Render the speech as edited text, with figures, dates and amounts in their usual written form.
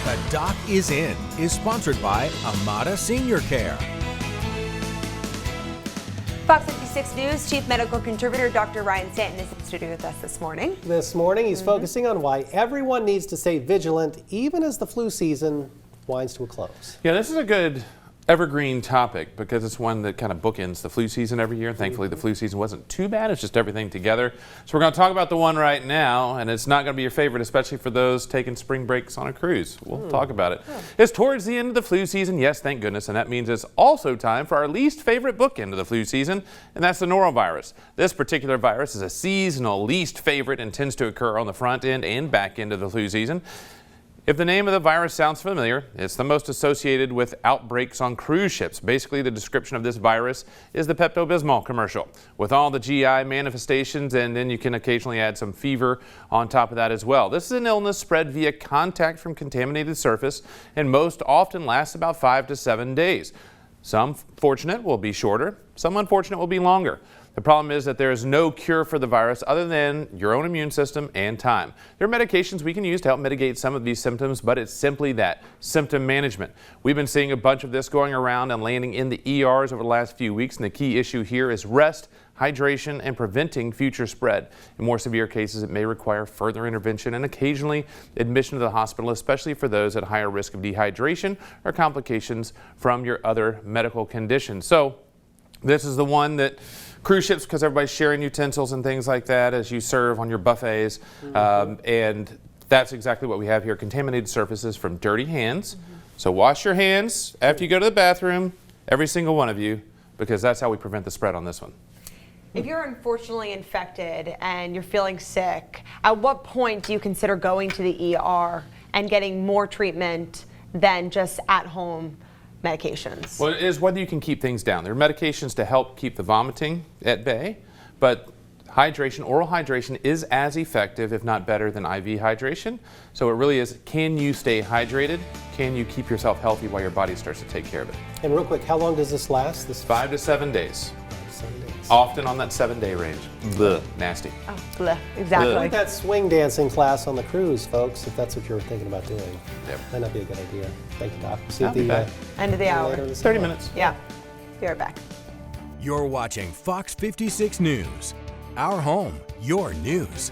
The Doc is In is sponsored by Amada Senior Care. Fox 56 News Chief Medical Contributor Dr. Ryan Stanton is in studio with us this morning. This morning, he's focusing on why everyone needs to stay vigilant even as the flu season winds to a close. Yeah, this is a good evergreen topic because it's one that kind of bookends the flu season every year. Thankfully, the flu season wasn't too bad. It's just everything together. So we're going to talk about the one right now, and it's not going to be your favorite, especially for those taking spring breaks on a cruise. We'll talk about it. It's towards the end of the flu season. Yes, thank goodness. And that means it's also time for our least favorite bookend of the flu season, and that's the norovirus. This particular virus is a seasonal least favorite and tends to occur on the front end and back end of the flu season. If the name of the virus sounds familiar, it's the most associated with outbreaks on cruise ships. Basically, the description of this virus is the Pepto-Bismol commercial, with all the GI manifestations, and then you can occasionally add some fever on top of that as well. This is an illness spread via contact from contaminated surface, and most often lasts about 5 to 7 days. Some fortunate will be shorter, some unfortunate will be longer. The problem is that there is no cure for the virus other than your own immune system and time. There are medications we can use to help mitigate some of these symptoms, but it's simply that, symptom management. We've been seeing a bunch of this going around and landing in the ERs over the last few weeks, and the key issue here is rest, hydration, and preventing future spread. In more severe cases, it may require further intervention and occasionally admission to the hospital, especially for those at higher risk of dehydration or complications from your other medical conditions. So this is the one that cruise ships, because everybody's sharing utensils and things like that as you serve on your buffets. And that's exactly what we have here, contaminated surfaces from dirty hands. So wash your hands after you go to the bathroom, every single one of you, because that's how we prevent the spread on this one. If you're unfortunately infected and you're feeling sick, at what point do you consider going to the ER and getting more treatment than just at-home medications? Well, it is whether you can keep things down. There are medications to help keep the vomiting at bay, but hydration, oral hydration is as effective, if not better, than IV hydration. So it really is, can you stay hydrated? Can you keep yourself healthy while your body starts to take care of it? And real quick, how long does this last? 5 to 7 days. 7 days. Often on that 7-day range. Blech, nasty. Oh, bleh, exactly. Like that swing dancing class on the cruise, folks, if that's what you're thinking about doing. Yep. Might not be a good idea. Thank you, Doc. See I'll be you at back. End of the later hour. this 30 hour. minutes. Yeah, be right back. You're watching Fox 56 News. Our home, your news.